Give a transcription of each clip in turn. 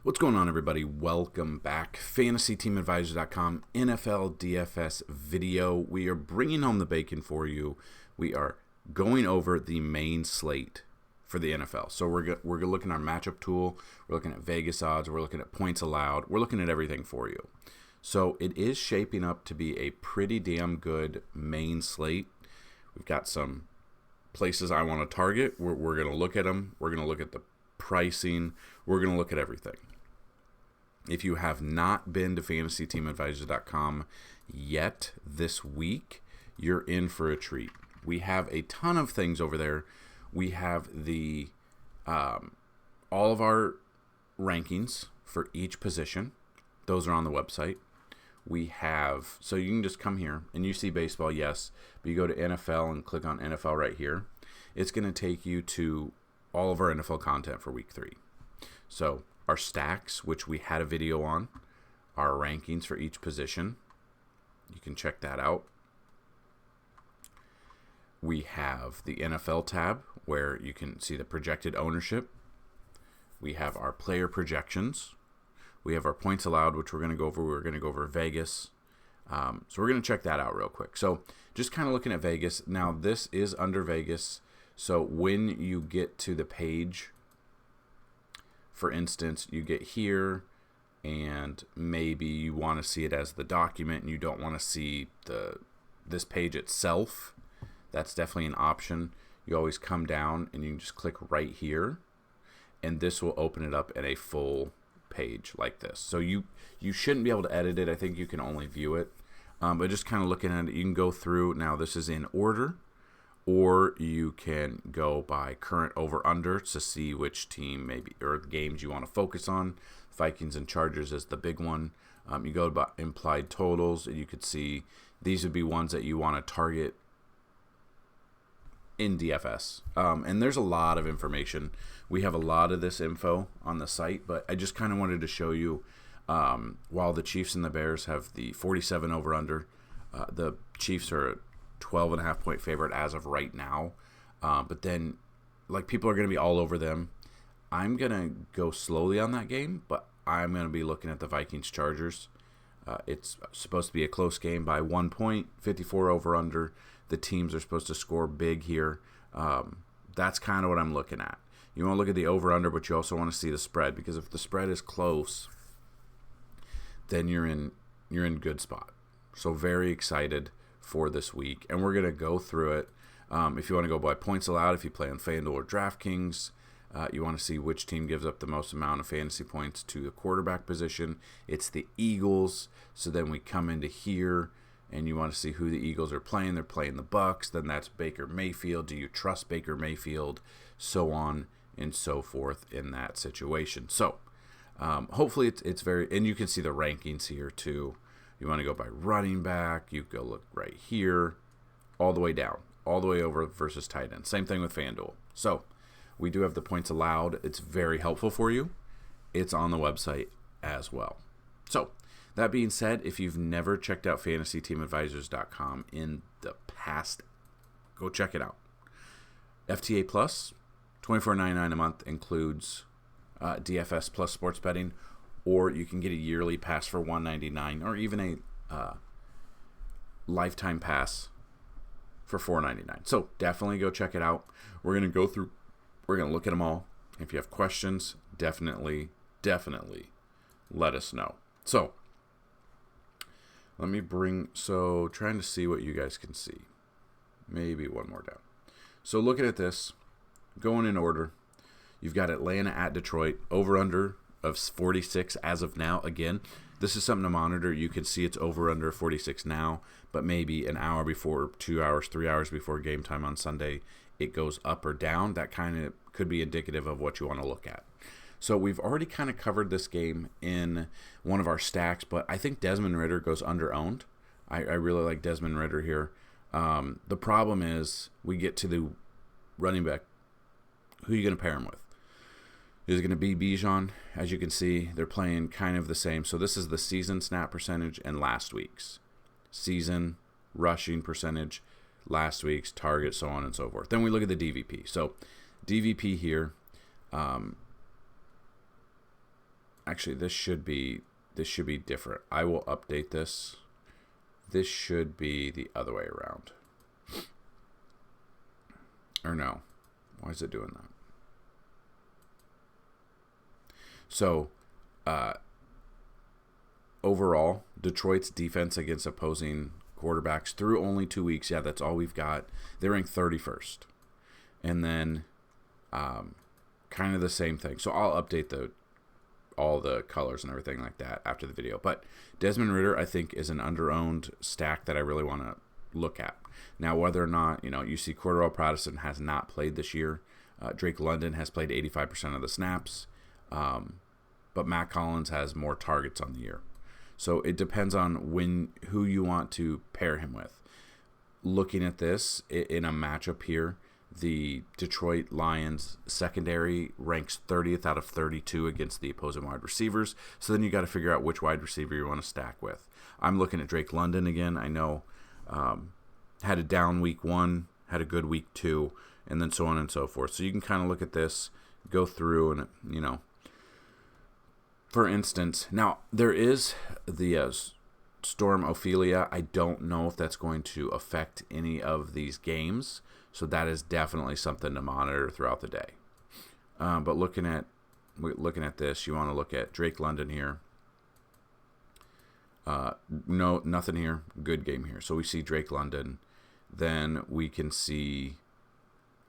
What's going on, everybody? Welcome back. FantasyTeamAdvisor.com NFL DFS video. We are bringing home the bacon for you. We are going over the main slate for the NFL. So we're looking at our matchup tool. We're looking at Vegas odds. We're looking at points allowed. We're looking at everything for you. So it is shaping up to be a pretty damn good main slate. We've got some places I want to target. We're going to look at them. We're going to look at the pricing. We're going to look at everything. If you have not been to FantasyTeamAdvisor.com yet this week, you're in for a treat. We have a ton of things over there. We have the all of our rankings for each position. Those are on the website. We have, so you can just come here and you see baseball, yes, but you go to NFL and click on NFL right here. It's going to take you to all of our NFL content for week 3. So our stacks, which we had a video on, our rankings for each position. You can check that out. We have the NFL tab where you can see the projected ownership. We have our player projections. We have our points allowed, which we're going to go over. We're going to go over Vegas. So we're going to check that out real quick. So just kind of looking at Vegas. Now this is under Vegas. So when you get to the page, for instance, you get here and maybe you want to see it as the document and you don't want to see this page itself. That's definitely an option. You always come down and you can just click right here and this will open it up in a full page like this. So you shouldn't be able to edit it. I think you can only view it. But just kind of looking at it, you can go through. Now this is in order. Or you can go by current over-under to see which team maybe or games you want to focus on. Vikings and Chargers is the big one. You go by implied totals, and you could see these would be ones that you want to target in DFS. And there's a lot of information. We have a lot of this info on the site, but I just kind of wanted to show you while the Chiefs and the Bears have the 47 over-under, the Chiefs are 12.5 point favorite as of right now. But then, like, people are going to be all over them. I'm going to go slowly on that game, but I'm going to be looking at the Vikings Chargers. It's supposed to be a close game by 1 point, 54 over under. The teams are supposed to score big here. That's kind of what I'm looking at. You want to look at the over under, but you also want to see the spread, because if the spread is close, then you're in good spot. So very excited for this week, and we're going to go through it. If you want to go by points allowed, if you play on FanDuel or DraftKings, you want to see which team gives up the most amount of fantasy points to the quarterback position. It's the Eagles. So then we come into here, and you want to see who the Eagles are playing. They're playing the Bucks. Then that's Baker Mayfield. Do you trust Baker Mayfield? So on and so forth in that situation. So hopefully it's very, and you can see the rankings here too. You want to go by running back, you go look right here, all the way down, all the way over versus tight end. Same thing with FanDuel. So we do have the points allowed. It's very helpful for you. It's on the website as well. So that being said, if you've never checked out FantasyTeamAdvisors.com in the past, go check it out. FTA Plus, $24.99 a month, includes DFS plus sports betting. Or you can get a yearly pass for $199, or even a lifetime pass for $4.99. So definitely go check it out. We're going to go through, we're going to look at them all. If you have questions, definitely let us know. So let me trying to see what you guys can see. Maybe one more down. So looking at this, going in order, you've got Atlanta at Detroit, over under of 46 as of now. Again, this is something to monitor. You can see it's over under 46 now, but maybe an hour before, 2 hours, 3 hours before game time on Sunday, it goes up or down. That kind of could be indicative of what you want to look at. So we've already kind of covered this game in one of our stacks, but I think Desmond Ridder goes under owned. I really like Desmond Ridder here. The problem is we get to the running back. Who are you going to pair him with? Is it going to be Bijan? As you can see, they're playing kind of the same. So this is the season snap percentage and last week's. Season rushing percentage, last week's target, so on and so forth. Then we look at the DVP. So DVP here, actually Actually, this should be different. I will update this. This should be the other way around. Or no. Why is it doing that? So, overall, Detroit's defense against opposing quarterbacks through only 2 weeks. Yeah, that's all we've got. They rank 31st. And then kind of the same thing. So I'll update all the colors and everything like that after the video. But Desmond Ridder, I think, is an under-owned stack that I really want to look at. Now, whether or not, you see Cordarrelle Patterson has not played this year. Drake London has played 85% of the snaps. But Matt Collins has more targets on the year. So it depends on who you want to pair him with. Looking at this in a matchup here, the Detroit Lions secondary ranks 30th out of 32 against the opposing wide receivers. So then you got to figure out which wide receiver you want to stack with. I'm looking at Drake London again. I know had a down week 1, had a good week 2, and then so on and so forth. So you can kind of look at this, go through, and for instance, now there is the Storm Ophelia. I don't know if that's going to affect any of these games. So that is definitely something to monitor throughout the day. But looking at this, you want to look at Drake London here. No, nothing here. Good game here. So we see Drake London. Then we can see,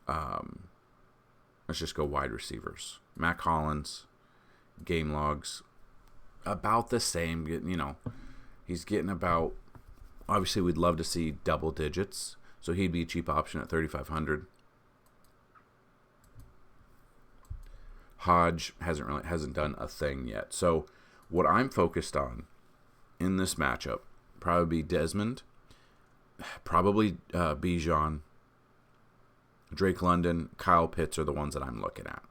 let's just go wide receivers. Matt Collins, game logs, about the same. He's getting about, obviously we'd love to see double digits. So he'd be a cheap option at 3,500. Hodge hasn't done a thing yet. So what I'm focused on in this matchup probably be Desmond, probably Bijan, Drake London, Kyle Pitts are the ones that I'm looking at.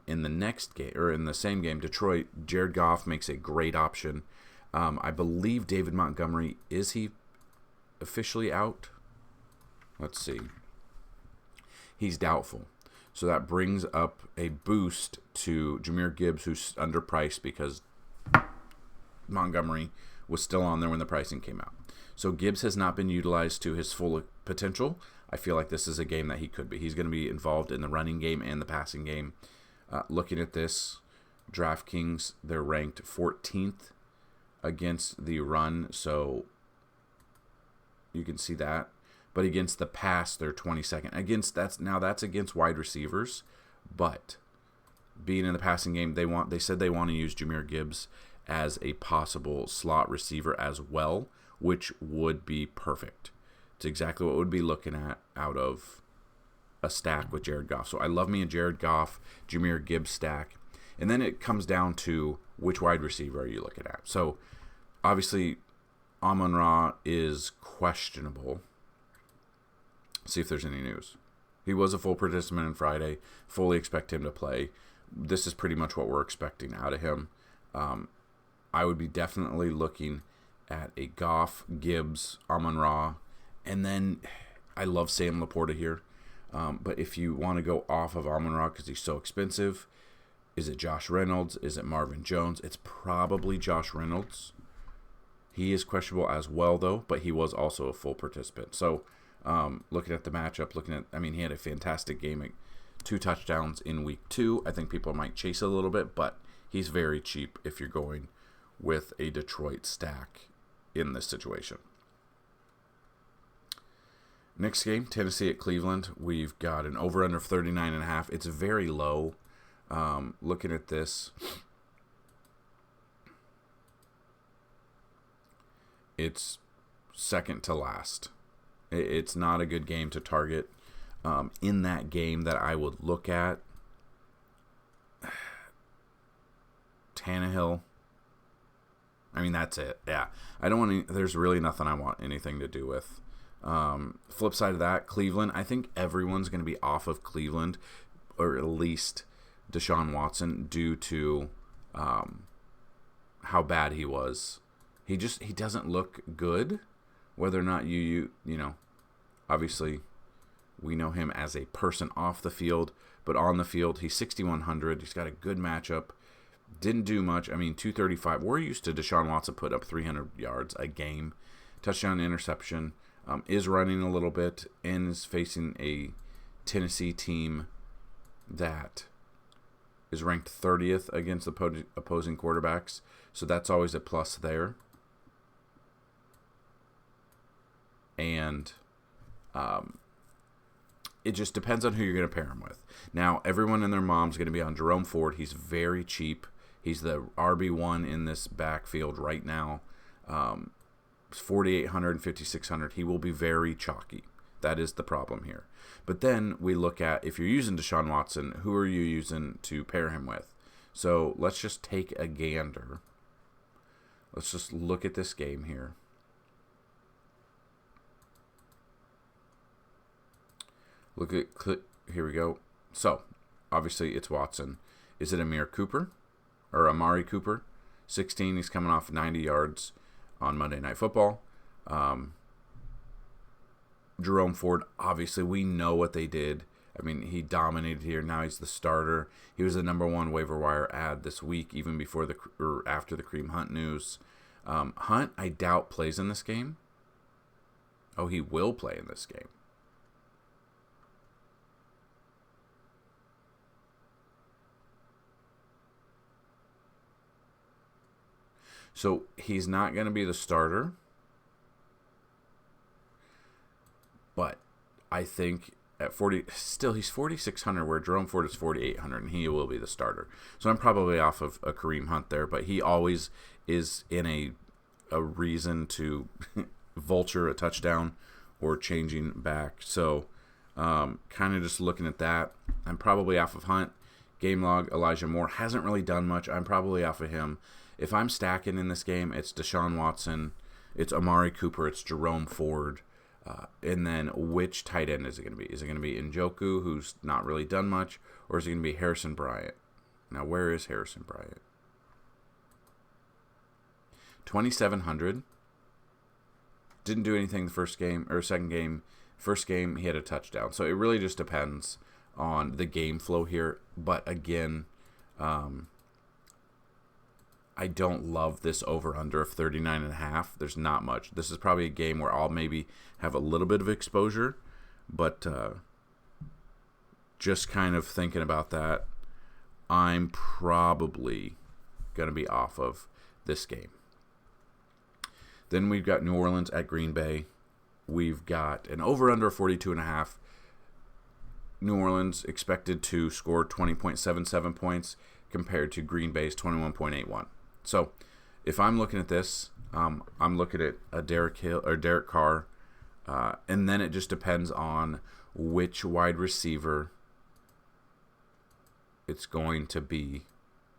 In the next game, or in the same game, Detroit, Jared Goff makes a great option. I believe David Montgomery, is he officially out? Let's see. He's doubtful. So that brings up a boost to Jahmyr Gibbs, who's underpriced because Montgomery was still on there when the pricing came out. So Gibbs has not been utilized to his full potential. I feel like this is a game that he could be. He's going to be involved in the running game and the passing game. Looking at this, DraftKings, they're ranked 14th against the run, so you can see that. But against the pass, they're 22nd. That's against wide receivers, but being in the passing game, they said they want to use Jahmyr Gibbs as a possible slot receiver as well, which would be perfect. It's exactly what we'd be looking at out of a stack with Jared Goff. So I love me a Jared Goff, Jahmyr Gibbs stack. And then it comes down to which wide receiver are you looking at. So obviously, Amon-Ra is questionable. See if there's any news. He was a full participant on Friday. Fully expect him to play. This is pretty much what we're expecting out of him. I would be definitely looking at a Goff, Gibbs, Amon-Ra, and then I love Sam Laporta here. But if you want to go off of Amon-Ra because he's so expensive, is it Josh Reynolds? Is it Marvin Jones? It's probably Josh Reynolds. He is questionable as well, though, but he was also a full participant. So looking at the matchup, he had a fantastic game, 2 touchdowns in week 2. I think people might chase a little bit, but he's very cheap if you're going with a Detroit stack in this situation. Next game, Tennessee at Cleveland. We've got an over-under of 39.5. It's very low. Looking at this, it's second to last. It's not a good game to target. In that game that I would look at, Tannehill. That's it. Yeah. I don't want to, there's really nothing I want anything to do with. Flip side of that, Cleveland. I think everyone's going to be off of Cleveland, or at least Deshaun Watson, due to how bad he was. He doesn't look good. Whether or not obviously we know him as a person off the field, but on the field, he's 6,100. He's got a good matchup. Didn't do much. I mean, 235. We're used to Deshaun Watson put up 300 yards a game. Touchdown, interception. Is running a little bit and is facing a Tennessee team that is ranked 30th against opposing quarterbacks. So that's always a plus there. And it just depends on who you're going to pair him with. Now, everyone and their mom's going to be on Jerome Ford. He's very cheap. He's the RB1 in this backfield right now. 4,800 and 5,600. He will be very chalky. That is the problem here. But then we look at, if you're using Deshaun Watson, who are you using to pair him with? So let's just take a gander. Let's just look at this game here. Here we go. So, obviously it's Watson. Is it Amari Cooper? 16, he's coming off 90 yards on Monday Night Football. Jerome Ford, obviously we know what they did. I mean, he dominated here. Now he's the starter. He was the number one waiver wire ad this week, even before or after the Kareem Hunt news. Hunt, I doubt, plays in this game. Oh, he will play in this game. So he's not going to be the starter. But I think at 40, still he's 4,600, where Jerome Ford is 4,800, and he will be the starter. So I'm probably off of a Kareem Hunt there, but he always is in a reason to vulture a touchdown or changing back. So kind of just looking at that, I'm probably off of Hunt. Game log, Elijah Moore hasn't really done much. I'm probably off of him. If I'm stacking in this game, it's Deshaun Watson, it's Amari Cooper, it's Jerome Ford. And then which tight end is it going to be? Is it going to be Njoku, who's not really done much, or is it going to be Harrison Bryant? Now, where is Harrison Bryant? 2,700. Didn't do anything the first game or second game. First game, he had a touchdown. So it really just depends on the game flow here. But again, I don't love this over-under of 39.5. There's not much. This is probably a game where I'll maybe have a little bit of exposure, but just kind of thinking about that, I'm probably going to be off of this game. Then we've got New Orleans at Green Bay. We've got an over-under of 42.5. New Orleans expected to score 20.77 points compared to Green Bay's 21.81. So, if I'm looking at this, I'm looking at a Derek Carr, and then it just depends on which wide receiver it's going to be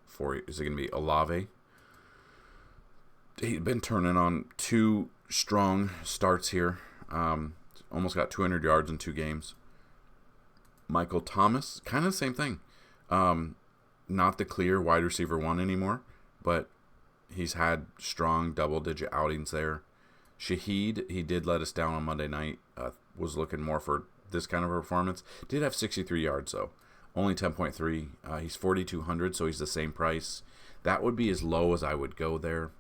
for. Is it going to be Olave? He's been turning on 2 strong starts here. Almost got 200 yards in 2 games. Michael Thomas, kind of the same thing. Not the clear wide receiver 1 anymore, but he's had strong double-digit outings there. Shaheed, he did let us down on Monday night. Was looking more for this kind of performance. Did have 63 yards, though. Only 10.3. He's 4,200, so he's the same price. That would be as low as I would go there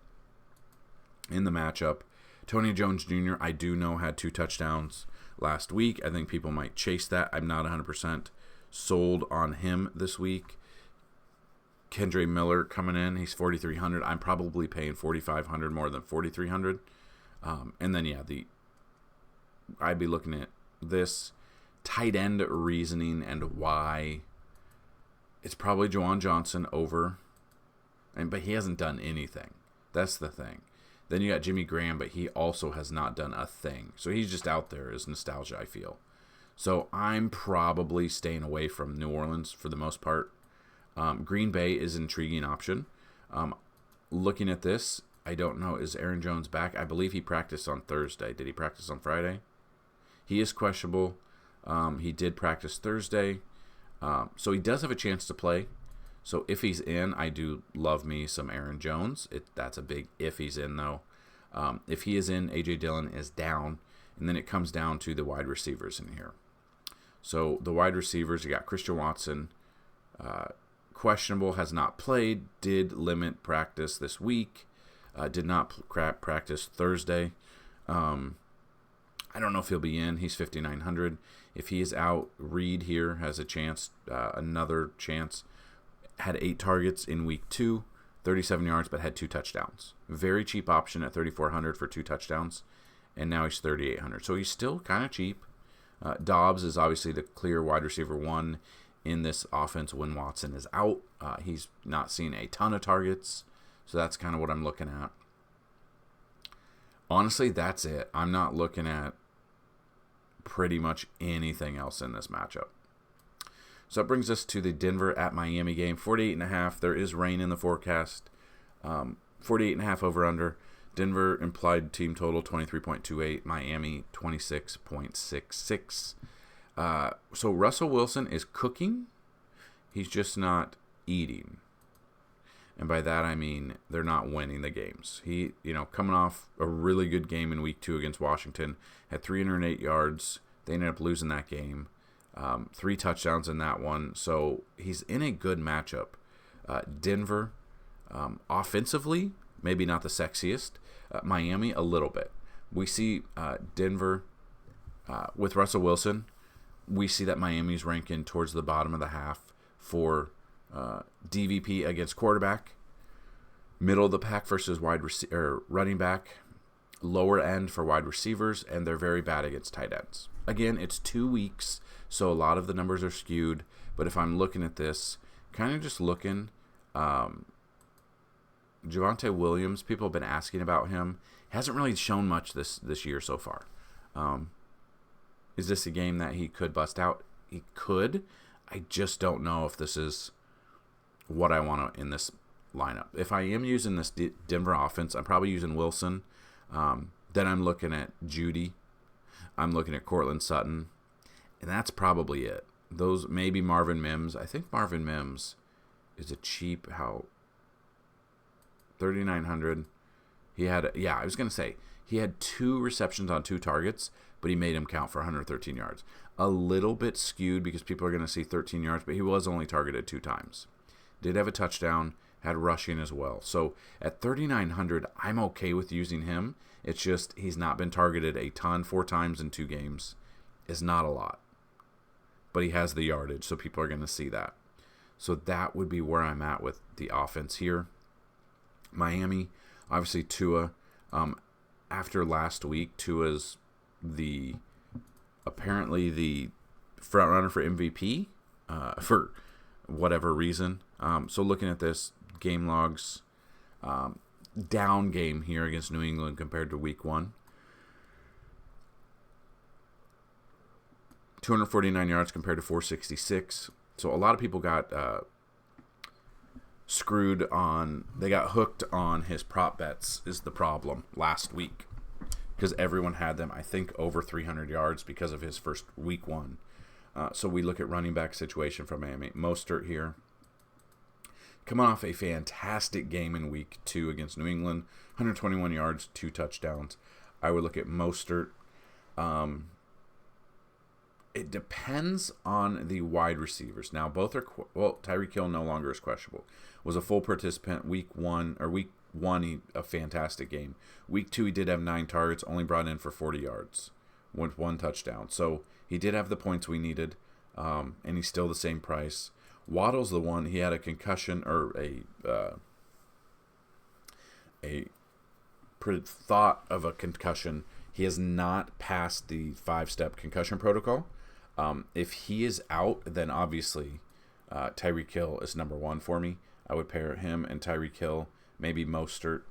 in the matchup. Tony Jones Jr., I do know, had 2 touchdowns last week. I think people might chase that. I'm not 100% sold on him this week. Kendre Miller coming in, he's 4,300. I'm probably paying 4,500 more than 4,300. And then I'd be looking at this tight end reasoning and why. It's probably Juwan Johnson over, but he hasn't done anything. That's the thing. Then you got Jimmy Graham, but he also has not done a thing. So he's just out there as nostalgia, I feel. So I'm probably staying away from New Orleans for the most part. Green Bay is an intriguing option. Looking at this, I don't know, is Aaron Jones back? I believe he practiced on Thursday. Did he practice on Friday? He is questionable. He did practice Thursday. So he does have a chance to play. So if he's in, I do love me some Aaron Jones. That's a big if he's in, though. If he is in, A.J. Dillon is down. And then it comes down to the wide receivers in here. So the wide receivers, you got Christian Watson, questionable, has not played, did limit practice this week, did not practice Thursday. I don't know if he'll be in. He's 5,900. If he is out, Reed here has a chance, another chance. Had 8 targets in week 2, 37 yards, but had 2 touchdowns. Very cheap option at 3,400 for 2 touchdowns, and now he's 3,800. So he's still kind of cheap. Dobbs is obviously the clear wide receiver 1 in this offense when Watson is out. He's not seen a ton of targets, so that's kind of what I'm looking at. Honestly, that's it. I'm not looking at pretty much anything else in this matchup. So that brings us to the Denver at Miami game. 48.5. There is rain in the forecast. 48.5 over under. Denver implied team total 23.28. Miami 26.66. So Russell Wilson is cooking. He's just not eating. And by that I mean they're not winning the games. He, coming off a really good game in week 2 against Washington, had 308 yards. They ended up losing that game. 3 touchdowns in that one. So he's in a good matchup. Denver, offensively, maybe not the sexiest. Miami, a little bit. We see Denver with Russell Wilson. We see that Miami's ranking towards the bottom of the half for DVP against quarterback, middle of the pack versus running back, lower end for wide receivers, and they're very bad against tight ends. Again, it's 2 weeks, so a lot of the numbers are skewed, but if I'm looking at this, kind of just looking, Javonte Williams, people have been asking about him. Hasn't really shown much this year so far. Is this a game that he could bust out? He could. I just don't know if this is what I want in this lineup. If I am using this Denver offense, I'm probably using Wilson. Then I'm looking at Judy. I'm looking at Cortland Sutton. And that's probably it. Those, maybe Marvin Mims. I think Marvin Mims is a cheap, 3,900. He had, I was going to say, he had 2 receptions on 2 targets, but he made him count for 113 yards. A little bit skewed because people are going to see 13 yards, but he was only targeted 2 times. Did have a touchdown, had rushing as well. So at 3,900, I'm okay with using him. It's just he's not been targeted a ton. 4 times in 2 games is not a lot. But he has the yardage, so people are going to see that. So that would be where I'm at with the offense here. Miami, obviously Tua. After last week, Tua's apparently the front runner for MVP for whatever reason. So looking at this game logs, down game here against New England compared to week 1. 249 yards compared to 466. So a lot of people got screwed on, they got hooked on his prop bets is the problem last week. Because everyone had them, I think, over 300 yards because of his first week 1. So we look at running back situation from Miami. Mostert here. Coming off a fantastic game in week 2 against New England. 121 yards, 2 touchdowns. I would look at Mostert. It depends on the wide receivers. Now, both are, Tyreek Hill no longer is questionable. Was a full participant week 1, a fantastic game. Week 2, he did have 9 targets, only brought in for 40 yards, with 1 touchdown. So he did have the points we needed, and he's still the same price. Waddle's the one, he had a concussion, or a thought of a concussion. He has not passed the 5-step concussion protocol. If he is out, then obviously Tyreek Hill is number 1 for me. I would pair him and Tyreek Hill, maybe Mostert,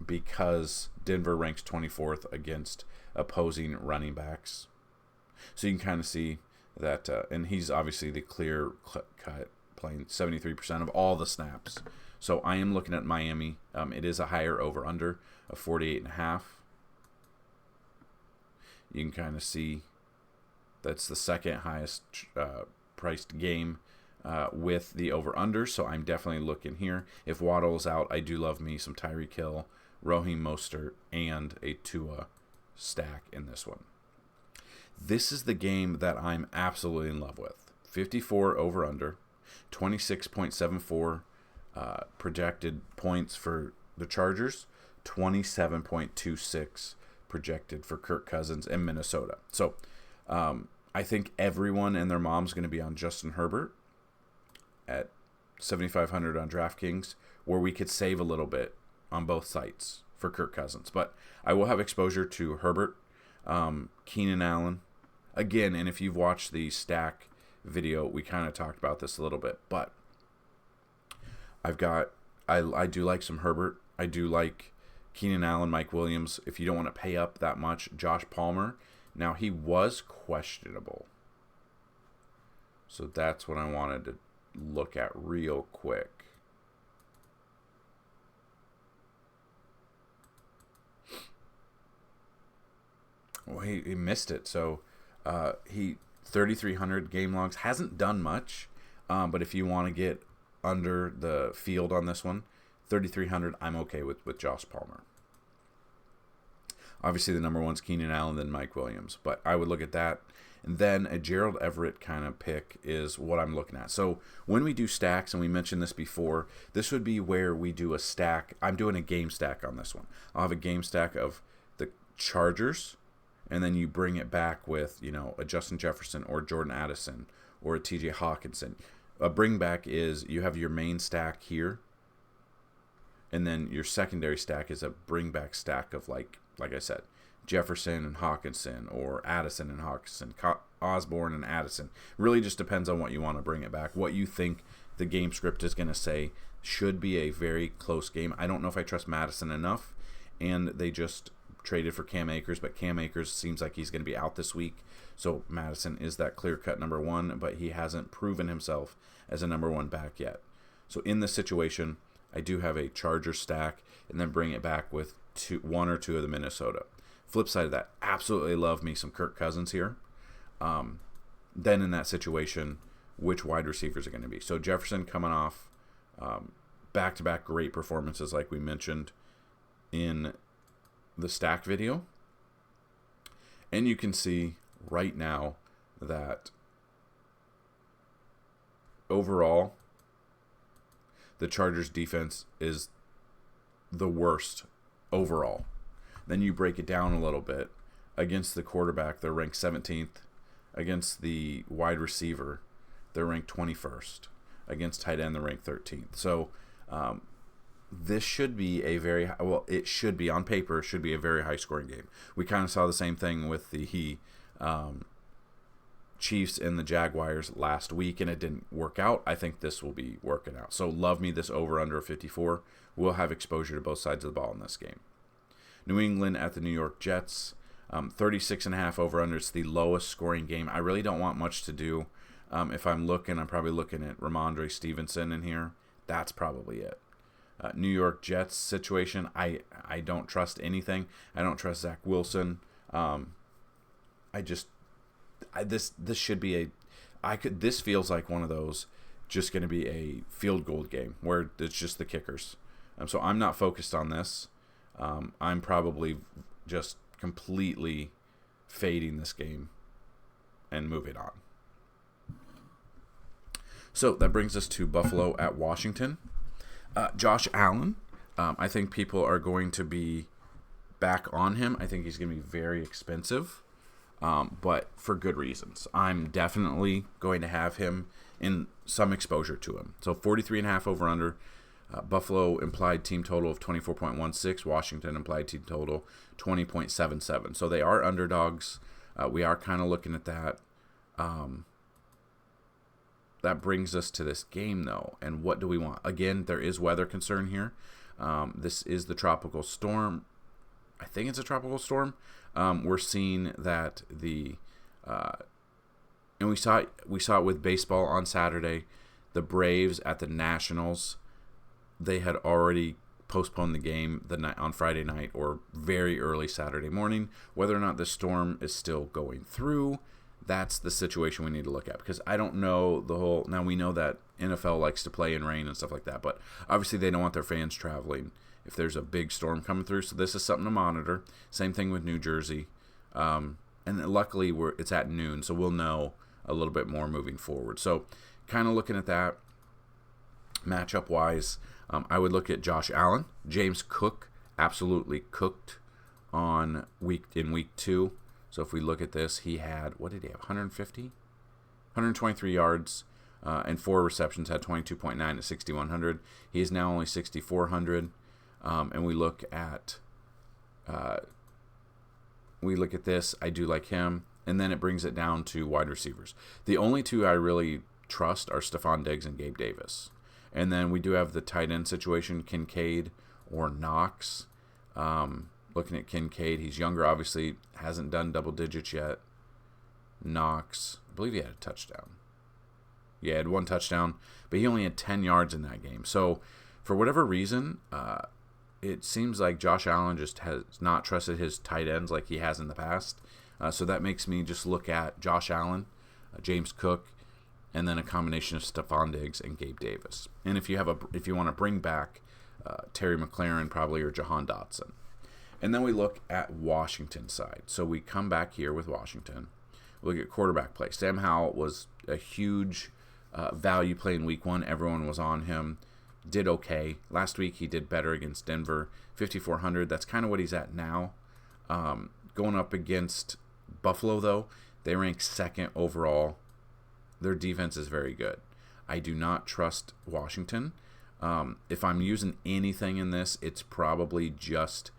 because Denver ranks 24th against opposing running backs. So you can kind of see that, and he's obviously the clear cut, playing 73% of all the snaps. So I am looking at Miami. It is a higher over-under of 48.5. You can kind of see that's the second highest priced game with the over-under, so I'm definitely looking here. If Waddle's out, I do love me some Tyreek Hill, Raheem Mostert, and a Tua stack in this one. This is the game that I'm absolutely in love with. 54 over-under. 26.74 projected points for the Chargers, 27.26 projected for Kirk Cousins in Minnesota. So I think everyone and their mom's going to be on Justin Herbert at 7,500 on DraftKings, where we could save a little bit on both sites for Kirk Cousins. But I will have exposure to Herbert, Keenan Allen, again, and if you've watched the stack video, we kind of talked about this a little bit, but I do like some Herbert. I do like Keenan Allen, Mike Williams. If you don't want to pay up that much, Josh Palmer. Now, he was questionable, so that's what I wanted to look at real quick. Well, he missed it, so he 3,300 game logs, hasn't done much, but if you want to get under the field on this one, 3,300, I'm okay with Josh Palmer. Obviously, the number one's Keenan Allen, then Mike Williams, but I would look at that. And then a Gerald Everett kind of pick is what I'm looking at. So when we do stacks, and we mentioned this before, this would be where we do a stack. I'm doing a game stack on this one. I'll have a game stack of the Chargers, and then you bring it back with, a Justin Jefferson or Jordan Addison or a TJ Hawkinson. A bring back is you have your main stack here, and then your secondary stack is a bring back stack of like I said, Jefferson and Hawkinson, or Addison and Hawkinson, Osborne and Addison. Really just depends on what you want to bring it back. What you think the game script is going to say should be a very close game. I don't know if I trust Madison enough, and they just traded for Cam Akers, but Cam Akers seems like he's going to be out this week. So Madison is that clear-cut number one, but he hasn't proven himself as a number one back yet. So in this situation, I do have a Charger stack, and then bring it back with one or two of the Minnesota. Flip side of that, absolutely love me some Kirk Cousins here. Then in that situation, which wide receivers are going to be? So Jefferson coming off back-to-back great performances like we mentioned in the stack video. And you can see right now that overall, the Chargers defense is the worst overall. Then you break it down a little bit. Against the quarterback, they're ranked 17th. Against the wide receiver, they're ranked 21st. Against tight end, they're ranked 13th. So this should be it should be, on paper, should be a very high-scoring game. We kind of saw the same thing with the Chiefs and the Jaguars last week, and it didn't work out. I think this will be working out. So love me this over-under 54. We'll have exposure to both sides of the ball in this game. New England at the New York Jets, 36.5 over-under. It's the lowest scoring game. I really don't want much to do. If I'm probably looking at Ramondre Stevenson in here. That's probably it. New York Jets situation, I don't trust anything. I don't trust Zach Wilson. This should be this feels like one of those just going to be a field goal game where it's just the kickers. So I'm not focused on this. I'm probably just completely fading this game and moving on. So that brings us to Buffalo at Washington. Josh Allen, I think people are going to be back on him. I think he's going to be very expensive, but for good reasons. I'm definitely going to have him in some exposure to him. So 43.5 over under. Buffalo implied team total of 24.16. Washington implied team total 20.77. So they are underdogs. We are kind of looking at that. That brings us to this game, though. And what do we want? Again, there is weather concern here. This is the tropical storm. I think it's a tropical storm. We're seeing that and we saw it with baseball on Saturday. The Braves at the Nationals, they had already postponed the game on Friday night or very early Saturday morning. Whether or not the storm is still going through, that's the situation we need to look at, because I don't know now we know that NFL likes to play in rain and stuff like that, but obviously they don't want their fans traveling if there's a big storm coming through, so this is something to monitor. Same thing with New Jersey. And luckily it's at noon, so we'll know a little bit more moving forward. So kind of looking at that. Matchup-wise, I would look at Josh Allen. James Cook absolutely cooked in week 2. So if we look at this, he had, what did he have, 150? 123 yards and 4 receptions, had 22.9 at 6,100. He is now only 6,400. And we look at this, I do like him. And then it brings it down to wide receivers. The only two I really trust are Stephon Diggs and Gabe Davis. And then we do have the tight end situation, Kincaid or Knox. Looking at Kincaid, he's younger, obviously, hasn't done double digits yet. Knox, I believe he had a touchdown. Yeah, he had 1 touchdown, but he only had 10 yards in that game. So for whatever reason, it seems like Josh Allen just has not trusted his tight ends like he has in the past. So that makes me just look at Josh Allen, James Cook, and then a combination of Stephon Diggs and Gabe Davis. And if you want to bring back Terry McLaurin probably, or Jahan Dotson. And then we look at Washington side. So we come back here with Washington. We look at quarterback play. Sam Howell was a huge value play in week 1. Everyone was on him. Did okay. Last week he did better against Denver. 5,400. That's kind of what he's at now. Going up against Buffalo, though, they rank 2nd overall. Their defense is very good. I do not trust Washington. If I'm using anything in this, it's probably just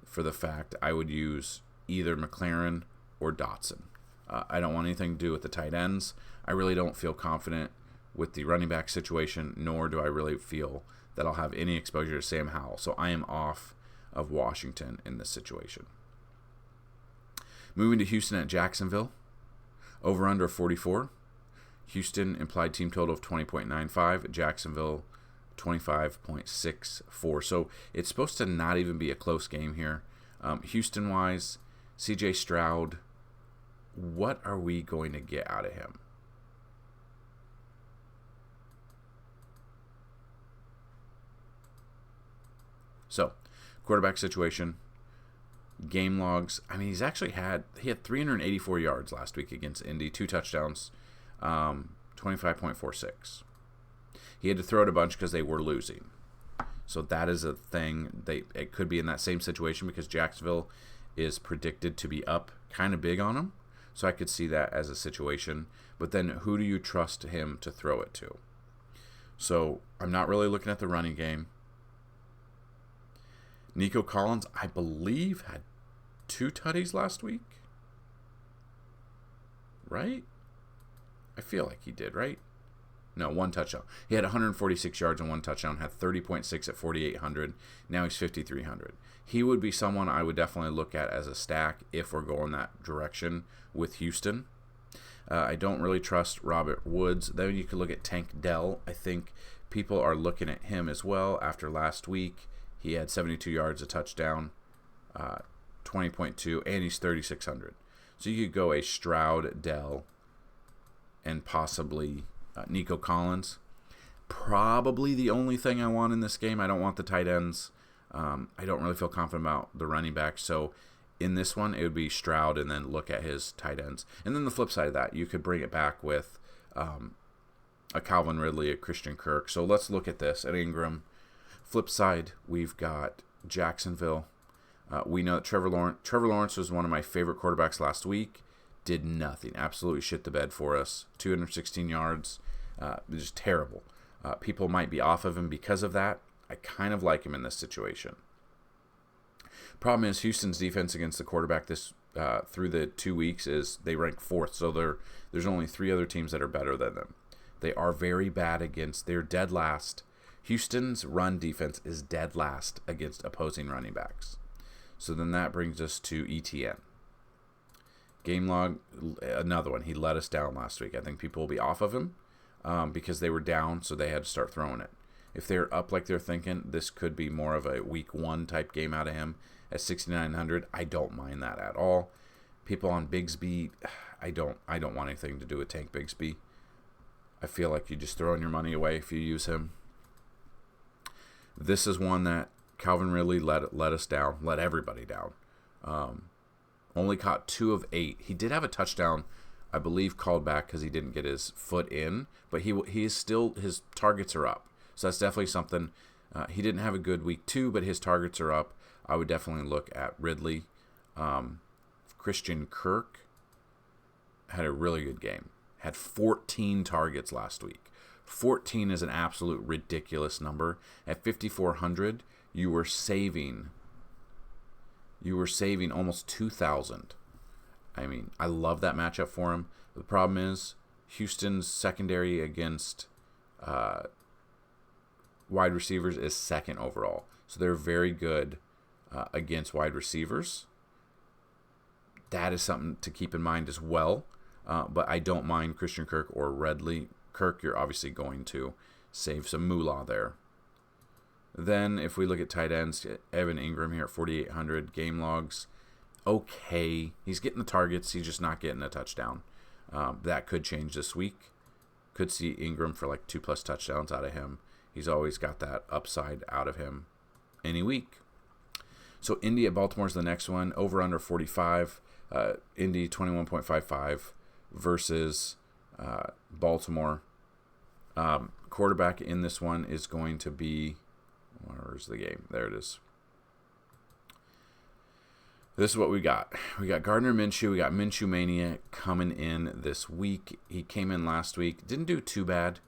for the fact I would use either McLaurin or Dotson. I don't want anything to do with the tight ends. I really don't feel confident with the running back situation, nor do I really feel that I'll have any exposure to Sam Howell. So I am off of Washington in this situation. Moving to Houston at Jacksonville. Over under 44. Houston implied team total of 20.95. Jacksonville 25.64. So it's supposed to not even be a close game here. Houston-wise, CJ Stroud, what are we going to get out of him? So, quarterback situation, game logs. I mean, he had 384 yards last week against Indy, 2 touchdowns, 25.46. He had to throw it a bunch because they were losing. So that is a thing. It could be in that same situation because Jacksonville is predicted to be up kind of big on him. So I could see that as a situation. But then who do you trust him to throw it to? So I'm not really looking at the running game. Nico Collins, I believe, had 2 tutties last week. Right? I feel like he did, right? No, 1 touchdown. He had 146 yards and 1 touchdown, had 30.6 at 4,800. Now he's 5,300. He would be someone I would definitely look at as a stack if we're going that direction with Houston. I don't really trust Robert Woods. Then you could look at Tank Dell. I think people are looking at him as well after last week. He had 72 yards, a touchdown, 20.2, and he's 3,600. So you could go a Stroud, Dell, and possibly Nico Collins. Probably the only thing I want in this game. I don't want the tight ends. I don't really feel confident about the running backs. So in this one, it would be Stroud and then look at his tight ends. And then the flip side of that, you could bring it back with a Calvin Ridley, a Christian Kirk. So let's look at this at Ingram. Flip side, we've got Jacksonville. We know that Trevor Lawrence was one of my favorite quarterbacks last week. Did nothing. Absolutely shit the bed for us. 216 yards. Just terrible. People might be off of him because of that. I kind of like him in this situation. Problem is Houston's defense against the quarterback this through the 2 weeks is they rank 4th. So there's only 3 other teams that are better than them. They are very bad they're dead last. Houston's run defense is dead last against opposing running backs. So then that brings us to ETN. Game log, another one. He let us down last week. I think people will be off of him because they were down, so they had to start throwing it. If they're up like they're thinking, this could be more of a week 1 type game out of him at 6,900. I don't mind that at all. People on Bigsby, I don't want anything to do with Tank Bigsby. I feel like you're just throwing your money away if you use him. This is one that Calvin Ridley let us down, let everybody down. Only caught 2 of 8. He did have a touchdown, I believe, called back because he didn't get his foot in, but he is still, his targets are up. So that's definitely something. He didn't have a good week 2, but his targets are up. I would definitely look at Ridley. Christian Kirk had a really good game. Had 14 targets last week. 14 is an absolute ridiculous number. At 5,400, you were saving almost 2,000. I mean, I love that matchup for him. The problem is Houston's secondary against wide receivers is second overall. So they're very good against wide receivers. That is something to keep in mind as well. But I don't mind Christian Kirk or Ridley. Kirk, you're obviously going to save some moolah there. Then if we look at tight ends, Evan Ingram here at 4,800. Game logs, okay. He's getting the targets. He's just not getting a touchdown. That could change this week. Could see Ingram for like 2+ touchdowns out of him. He's always got that upside out of him any week. So Indy at Baltimore is the next one. Over under 45. Indy 21.55 versus Baltimore. Quarterback in this one is going to be, where's the game? There it is. This is what we got. We got Gardner Minshew. We got Minshew Mania coming in this week. He came in last week. Didn't do too bad.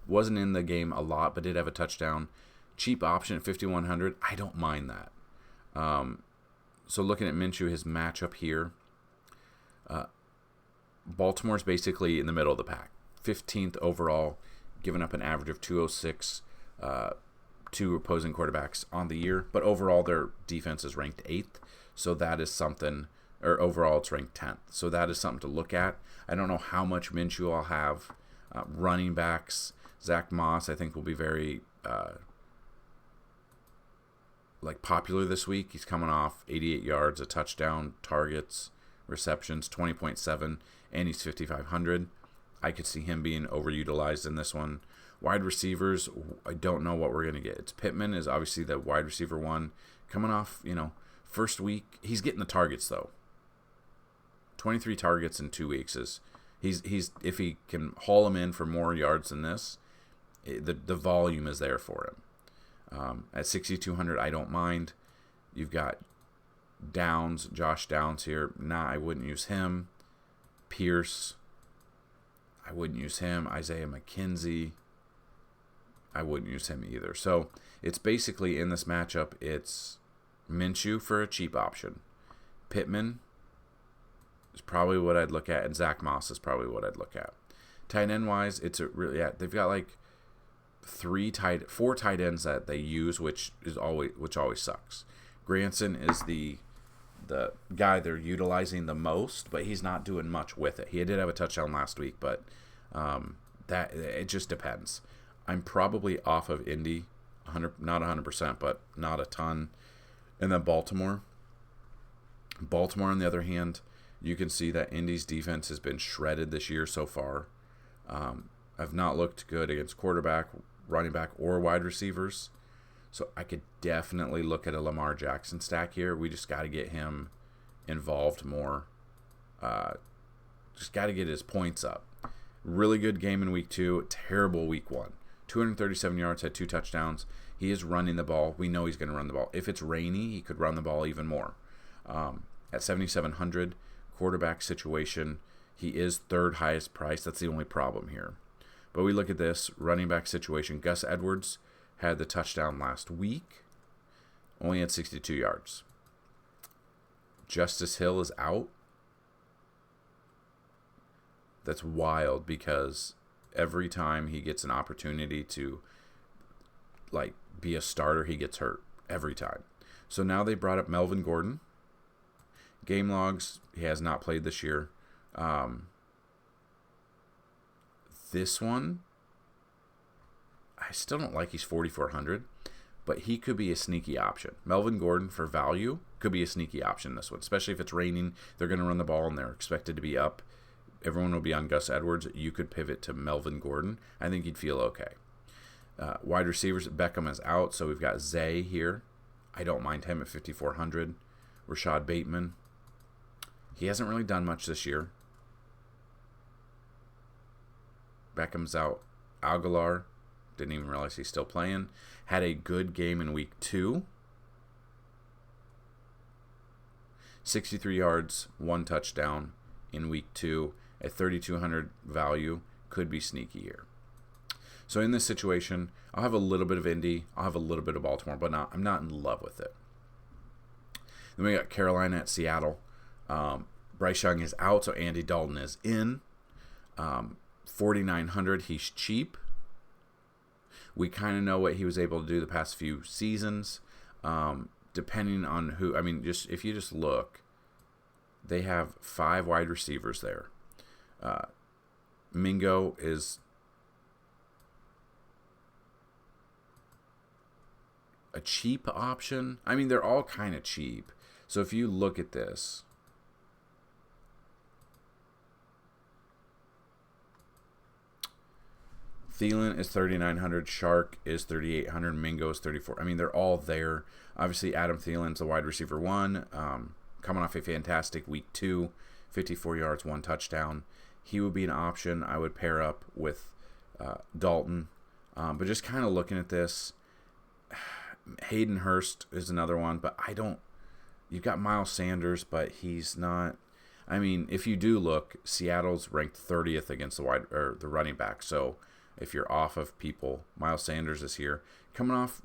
Wasn't in the game a lot, but did have a touchdown. Cheap option at 5,100. I don't mind that. So looking at Minshew, his matchup here, Baltimore's basically in the middle of the pack. 15th overall, giving up an average of 206 to opposing quarterbacks on the year. But overall, their defense is ranked 8th. So that is something, or overall, it's ranked 10th. So that is something to look at. I don't know how much Minshew I'll have. Running backs, Zach Moss, I think will be very popular this week. He's coming off 88 yards, a touchdown, targets, receptions, 20.7, and he's 5,500. I could see him being overutilized in this one. Wide receivers, I don't know what we're going to get. It's Pittman is obviously the wide receiver one. Coming off, first week. He's getting the targets, though. 23 targets in 2 weeks is... He's if he can haul him in for more yards than this, the volume is there for him. At 6,200, I don't mind. You've got Downs, Josh Downs here. I wouldn't use him. Pierce, I wouldn't use him. Isaiah McKenzie, I wouldn't use him either. So it's basically in this matchup, it's Minshew for a cheap option. Pittman is probably what I'd look at, and Zach Moss is probably what I'd look at. Tight end wise, it's they've got like 4 tight ends that they use, which always sucks. Granson is the guy they're utilizing the most, but he's not doing much with it. He did have a touchdown last week, but that it just depends. I'm probably off of Indy, not 100%, but not a ton. And then Baltimore. On the other hand, you can see that Indy's defense has been shredded this year so far. Have not looked good against quarterback, running back, or wide receivers. So I could definitely look at a Lamar Jackson stack here. We just got to get him involved more. Just got to get his points up. Really good game in week 2. Terrible week 1. 237 yards, had 2 touchdowns. He is running the ball. We know he's going to run the ball. If it's rainy, he could run the ball even more. At 7,700, quarterback situation, he is third highest price. That's the only problem here. But we look at this running back situation. Gus Edwards had the touchdown last week, only had 62 yards. Justice Hill is out. That's wild because every time he gets an opportunity to be a starter, he gets hurt every time. So now they brought up Melvin Gordon. Game logs, he has not played this year. This one, I still don't like he's 4,400, but he could be a sneaky option. Melvin Gordon for value could be a sneaky option this one, especially if it's raining. They're going to run the ball and they're expected to be up. Everyone will be on Gus Edwards. You could pivot to Melvin Gordon. I think he'd feel okay. Wide receivers, Beckham is out, so we've got Zay here. I don't mind him at 5,400. Rashad Bateman. He hasn't really done much this year. Beckham's out. Aguilar, Didn't even realize he's still playing. Had a good game in week 2. 63 yards, 1 touchdown in week 2. At 3,200 value, could be sneaky here. So in this situation, I'll have a little bit of Indy. I'll have a little bit of Baltimore, but I'm not in love with it. Then we got Carolina at Seattle. Bryce Young is out, so Andy Dalton is in. 4,900, he's cheap. We kind of know what he was able to do the past few seasons. Depending on who, I mean, just if you just look, they have 5 wide receivers there. Mingo is a cheap option. I mean, they're all kind of cheap. So if you look at this, Thielen is 3,900, Shark is 3,800, Mingo is 34. I mean, they're all there. Obviously, Adam Thielen's the wide receiver 1, coming off a fantastic week 2, 54 yards, 1 touchdown. He would be an option. I would pair up with Dalton. But just kind of looking at this, Hayden Hurst is another one, but you've got Miles Sanders, but he's not. I mean, if you do look, Seattle's ranked 30th against the running back. So if you're off of people, Miles Sanders is here. Coming off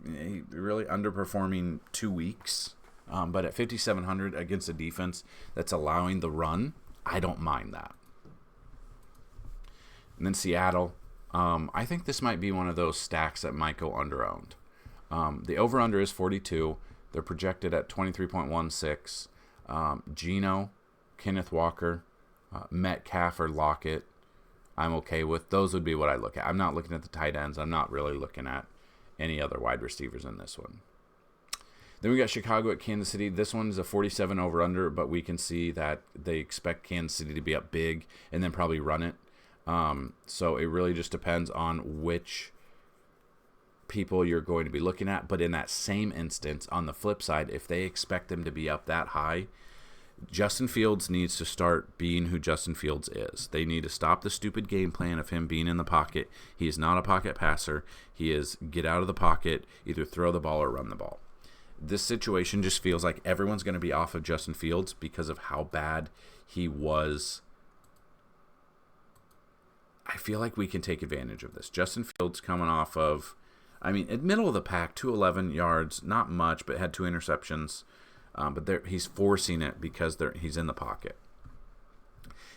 really underperforming 2 weeks, but at 5,700 against a defense that's allowing the run, I don't mind that. And then Seattle, I think this might be one of those stacks that might go under-owned. The over-under is 42. They're projected at 23.16. Geno, Kenneth Walker, Metcalf, or Lockett, I'm okay with. Those would be what I look at. I'm not looking at the tight ends. I'm not really looking at any other wide receivers in this one. Then we got Chicago at Kansas City. This one's a 47 over-under, but we can see that they expect Kansas City to be up big and then probably run it. So it really just depends on which people you're going to be looking at. But in that same instance, on the flip side, if they expect them to be up that high, Justin Fields needs to start being who Justin Fields is. They need to stop the stupid game plan of him being in the pocket. He is not a pocket passer. He is get out of the pocket, either throw the ball or run the ball. This situation just feels like everyone's going to be off of Justin Fields because of how bad he was. I feel like we can take advantage of this. Justin Fields coming off of, I mean, in middle of the pack, 211 yards, not much, but had 2 interceptions. But he's forcing it because he's in the pocket.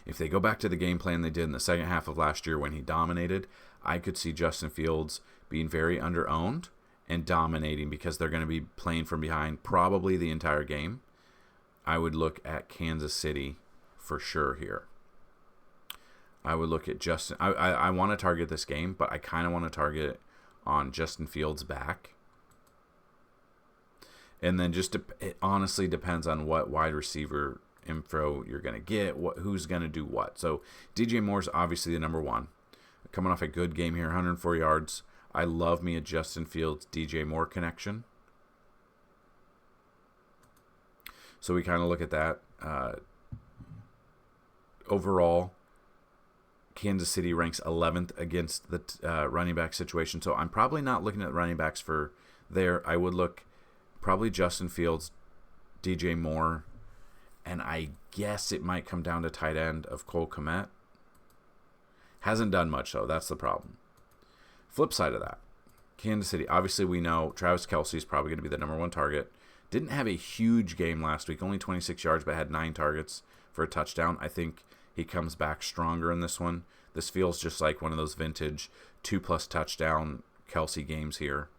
If they go back to the game plan they did in the second half of last year when he dominated, I could see Justin Fields being very under-owned and dominating because they're going to be playing from behind probably the entire game. I would look at Kansas City for sure here. I would look at Justin. I want to target this game, but I kind of want to target it on Justin Fields' back. And then it honestly depends on what wide receiver info you're going to get, who's going to do what. So DJ Moore's obviously the number 1. Coming off a good game here, 104 yards. I love me a Justin Fields, DJ Moore connection. So we kind of look at that. Overall, Kansas City ranks 11th against the running back situation. So I'm probably not looking at running backs for there. I would look probably Justin Fields, DJ Moore, and I guess it might come down to tight end of Cole Kmet. Hasn't done much, though. That's the problem. Flip side of that, Kansas City. Obviously, we know Travis Kelce is probably going to be the number 1 target. Didn't have a huge game last week, only 26 yards, but had 9 targets for a touchdown. I think he comes back stronger in this one. This feels just like one of those vintage 2+ touchdown Kelce games here.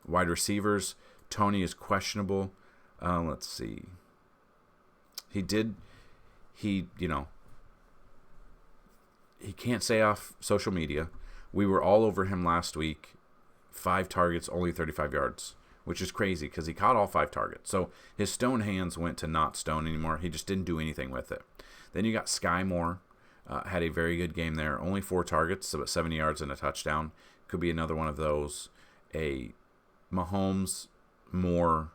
Wide receivers, Tony is questionable. Let's see. He can't stay off social media. We were all over him last week. 5 targets, only 35 yards, which is crazy because he caught all 5 targets. So his stone hands went to not stone anymore. He just didn't do anything with it. Then you got Sky Moore. Had a very good game there. Only 4 targets, about 70 yards and a touchdown. Could be another one of those. A Mahomes, Moore,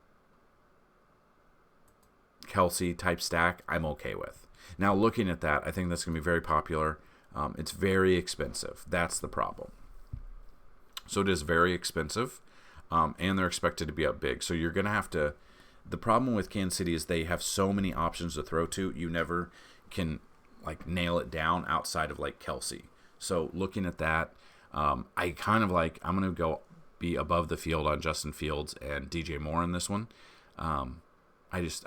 Kelce type stack, I'm okay with. Now, looking at that, I think that's going to be very popular. It's very expensive. That's the problem. So it is very expensive, and they're expected to be up big. So you're going to have to. The problem with Kansas City is they have so many options to throw to. You never can nail it down outside of Kelsey. So looking at that, I kind of I'm going to go be above the field on Justin Fields and DJ Moore in this one. I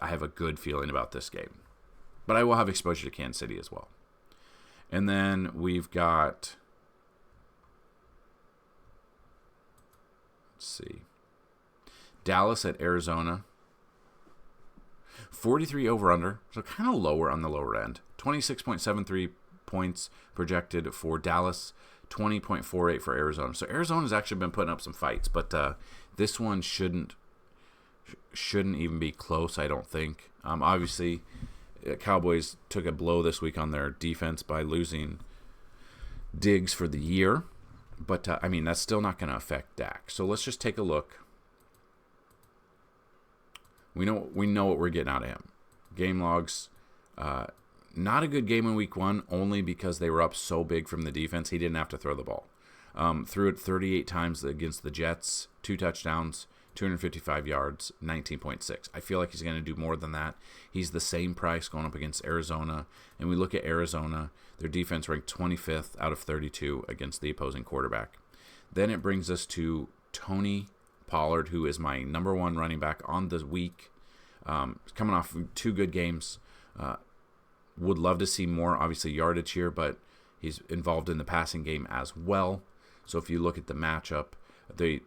have a good feeling about this game. But I will have exposure to Kansas City as well. And then we've got, let's see, Dallas at Arizona. 43 over-under, so kind of lower on the lower end. 26.73 points projected for Dallas, 20.48 for Arizona. So Arizona's actually been putting up some fights, but this one shouldn't even be close, I don't think. Obviously, Cowboys took a blow this week on their defense by losing Diggs for the year, but that's still not going to affect Dak. So let's just take a look. We know what we're getting out of him. Game logs, not a good game in week 1, only because they were up so big from the defense. He didn't have to throw the ball. Threw it 38 times against the Jets, 2 touchdowns, 255 yards, 19.6. I feel like he's going to do more than that. He's the same price going up against Arizona. And we look at Arizona, their defense ranked 25th out of 32 against the opposing quarterback. Then it brings us to Tony Pollard, who is my number 1 running back on the week. Coming off 2 good games. Would love to see more, obviously, yardage here, but he's involved in the passing game as well. So if you look at the matchup, they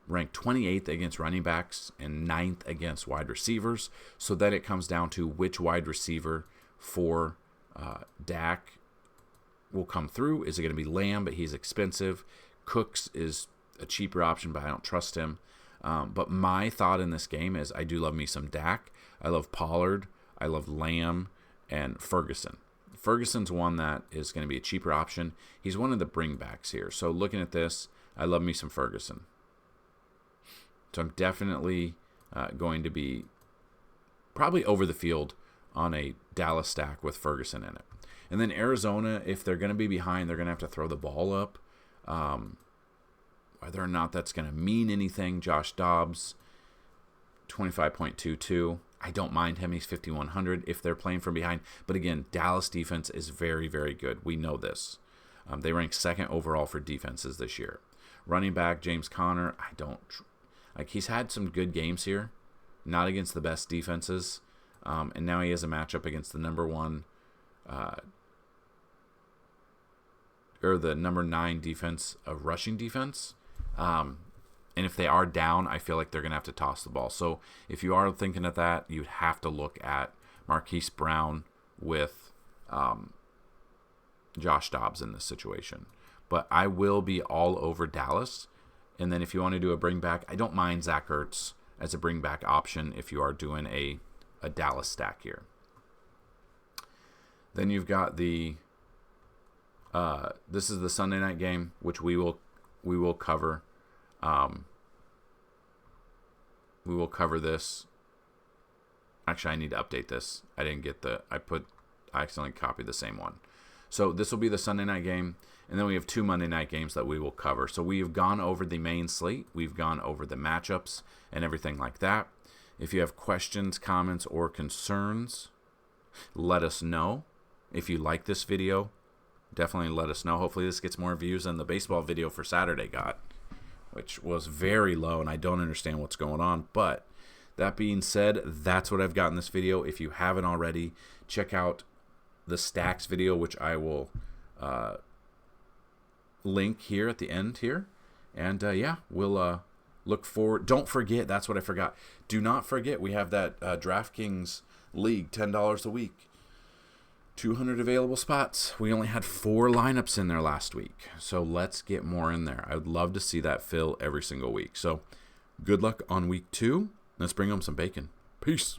rank 28th against running backs and 9th against wide receivers. So then it comes down to which wide receiver for Dak will come through. Is it going to be Lamb, but he's expensive? Cooks is a cheaper option, but I don't trust him. But my thought in this game is I do love me some Dak. I love Pollard. I love Lamb and Ferguson. Ferguson's one that is going to be a cheaper option. He's one of the bringbacks here. So looking at this, I love me some Ferguson. So I'm definitely going to be probably over the field on a Dallas stack with Ferguson in it. And then Arizona, if they're going to be behind, they're going to have to throw the ball up. Whether or not that's going to mean anything, Josh Dobbs, 25.22. I don't mind him. He's 5,100 if they're playing from behind. But again, Dallas defense is very, very good. We know this. They rank 2nd overall for defenses this year. Running back, James Conner, I don't... he's had some good games here. Not against the best defenses. And now he has a matchup against the number 1... or the number 9 defense of rushing defense. And if they are down, I feel like they're going to have to toss the ball. So if you are thinking of that, you'd have to look at Marquise Brown with Josh Dobbs in this situation. But I will be all over Dallas. And then if you want to do a bring back, I don't mind Zach Ertz as a bring back option if you are doing a Dallas stack here. Then you've got the this is the Sunday night game, which we will cover. We will cover this. Actually, I need to update this. I accidentally copied the same one. So this will be the Sunday night game, and then we have 2 Monday night games that we will cover. So we've gone over the main slate. We've gone over the matchups and everything like that. If you have questions, comments, or concerns, let us know. If you like this video, definitely let us know. Hopefully this gets more views than the baseball video for Saturday got, which was very low, and I don't understand what's going on. But that being said, that's what I've got in this video. If you haven't already, check out the stacks video, which I will link here at the end here. And we'll look forward. Don't forget, that's what I forgot. Do not forget, we have that DraftKings League, $10 a week. 200 available spots. We only had 4 lineups in there last week. So let's get more in there. I would love to see that fill every single week. So good luck on week 2. Let's bring home some bacon. Peace.